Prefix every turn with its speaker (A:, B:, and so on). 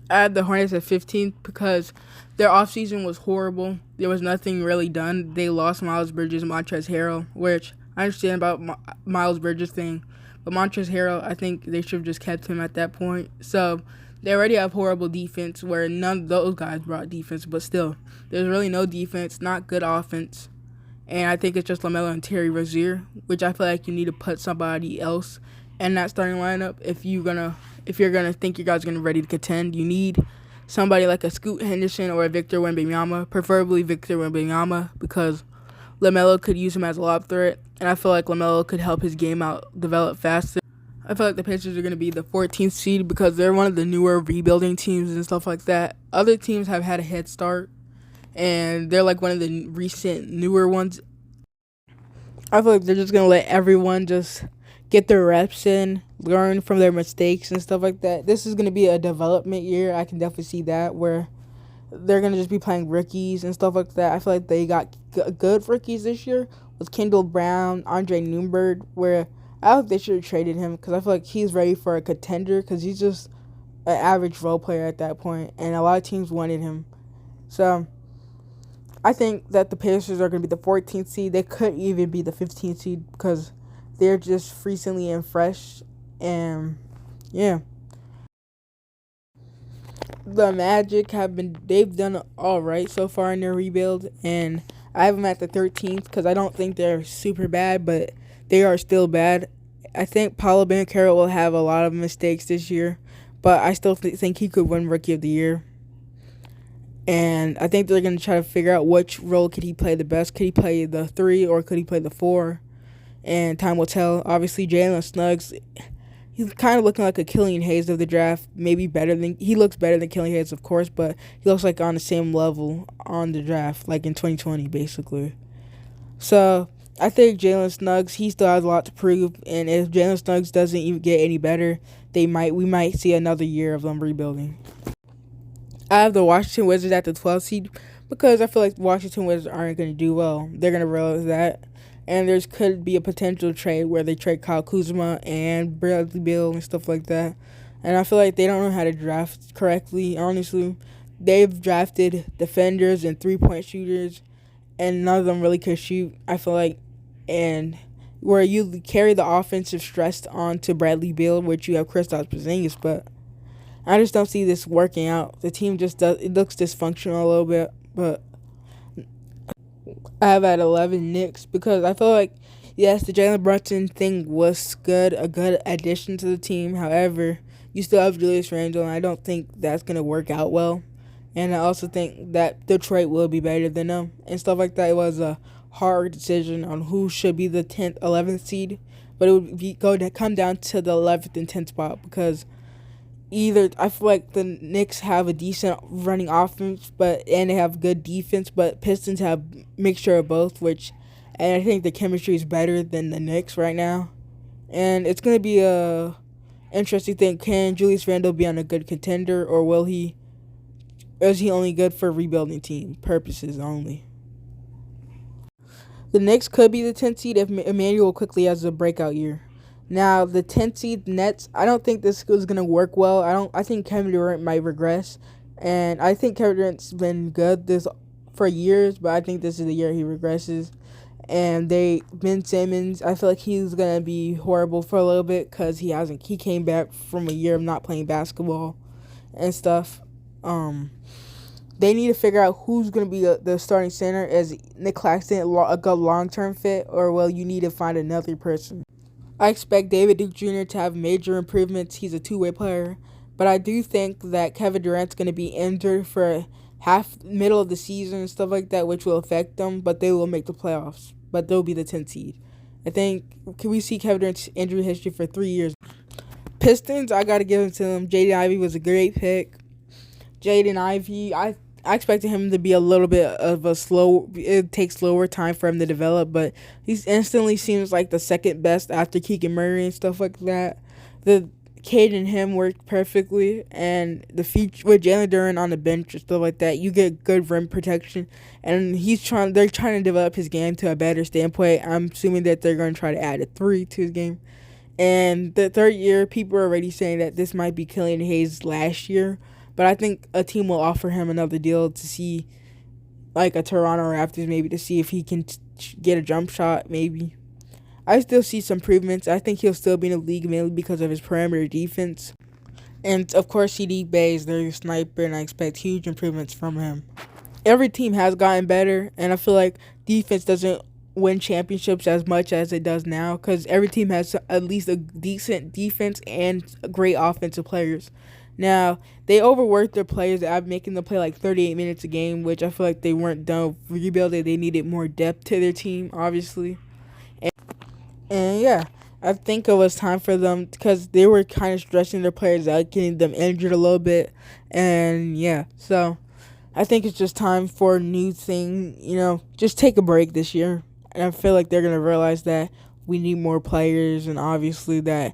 A: I had the Hornets at 15th because their offseason was horrible. There was nothing really done. They lost Miles Bridges and Montrezl Harrell, which I understand about Miles Bridges thing. But Montrezl Harrell, I think they should have just kept him at that point. So they already have horrible defense where none of those guys brought defense. But still, there's really no defense, not good offense. And I think it's just LaMelo and Terry Rozier, which I feel like you need to put somebody else in that starting lineup if you're gonna think you guys are gonna be ready to contend. You need somebody like a Scoot Henderson or a Victor Wembanyama, preferably Victor Wembanyama, because LaMelo could use him as a lob threat, and I feel like LaMelo could help his game out develop faster. I feel like the Pacers are going to be the 14th seed because they're one of the newer rebuilding teams and stuff like that. Other teams have had a head start, and they're like one of the recent newer ones. I feel like they're just going to let everyone just get their reps in, learn from their mistakes and stuff like that. This is going to be a development year. I can definitely see that, where they're going to just be playing rookies and stuff like that. I feel like they got good rookies this year with Kendall Brown, Andre Newberg, where I hope they should have traded him because I feel like he's ready for a contender because he's just an average role player at that point, and a lot of teams wanted him. So I think that the Pacers are going to be the 14th seed. They could even be the 15th seed because they're just recently and fresh, and yeah. The Magic they've done all right so far in their rebuild, and I have them at the 13th because I don't think they're super bad, but they are still bad. I think Paolo Banchero will have a lot of mistakes this year, but I still think he could win Rookie of the Year. And I think they're going to try to figure out which role could he play the best. Could he play the 3 or could he play the 4? And time will tell. Obviously, Jalen Suggs, he's kind of looking like a Killian Hayes of the draft. He looks better than Killian Hayes, of course, but he looks like on the same level on the draft, like in 2020, basically. So I think Jalen Suggs, he still has a lot to prove, and if Jalen Suggs doesn't even get any better, we might see another year of them rebuilding. I have the Washington Wizards at the 12th seed because I feel like Washington Wizards aren't going to do well. They're going to realize that. And there could be a potential trade where they trade Kyle Kuzma and Bradley Beal and stuff like that. And I feel like they don't know how to draft correctly, honestly. They've drafted defenders and three-point shooters, and none of them really could shoot, I feel like. And where you carry the offensive stress onto Bradley Beal, which you have Kristaps Porzingis, but I just don't see this working out. The team it looks dysfunctional a little bit, but I have at 11 Knicks because I feel like, yes, the Jalen Brunson thing was a good addition to the team. However, you still have Julius Randle, and I don't think that's going to work out well. And I also think that Detroit will be better than them and stuff like that. It was a hard decision on who should be the 10th, 11th seed, but it would come down to the 11th and 10th spot because either I feel like the Knicks have a decent running offense, and they have good defense, but Pistons have mixture of both, and I think the chemistry is better than the Knicks right now, and it's gonna be a interesting thing. Can Julius Randle be on a good contender, or is he only good for rebuilding team purposes only? The Knicks could be the 10th seed if Emmanuel quickly has a breakout year. Now, the 10th seed Nets, I don't think this is going to work well. I think Kevin Durant might regress. And I think Kevin Durant's been good for years, but I think this is the year he regresses. And Ben Simmons, I feel like he's going to be horrible for a little bit because he came back from a year of not playing basketball and stuff. They need to figure out who's going to be the starting center. Is Nick Claxton a good long-term fit, or will you need to find another person? I expect David Duke Jr. to have major improvements. He's a two-way player. But I do think that Kevin Durant's going to be injured for middle of the season and stuff like that, which will affect them. But they will make the playoffs. But they'll be the 10th seed. Can we see Kevin Durant's injury history for 3 years? Pistons, I got to give it to them. Jaden Ivey was a great pick. Jaden Ivey, I expected him to be a little bit of it takes slower time for him to develop, but he instantly seems like the second best after Keegan Murray and stuff like that. The Cade and him worked perfectly, and the feature with Jalen Duren on the bench and stuff like that, you get good rim protection, and they're trying to develop his game to a better standpoint. I'm assuming that they're going to try to add a 3 to his game. And the third year, people are already saying that this might be Killian Hayes' last year, but I think a team will offer him another deal to see, like a Toronto Raptors, maybe to see if he can get a jump shot, maybe. I still see some improvements. I think he'll still be in the league mainly because of his perimeter defense. And of course, CD Bay is their sniper, and I expect huge improvements from him. Every team has gotten better, and I feel like defense doesn't win championships as much as it does now because every team has at least a decent defense and great offensive players. Now, they overworked their players at making them play like 38 minutes a game, which I feel like they weren't done rebuilding. They needed more depth to their team, obviously. And yeah, I think it was time for them because they were kind of stressing their players out, getting them injured a little bit. And yeah, so I think it's just time for a new thing, just take a break this year. And I feel like they're going to realize that we need more players, and obviously that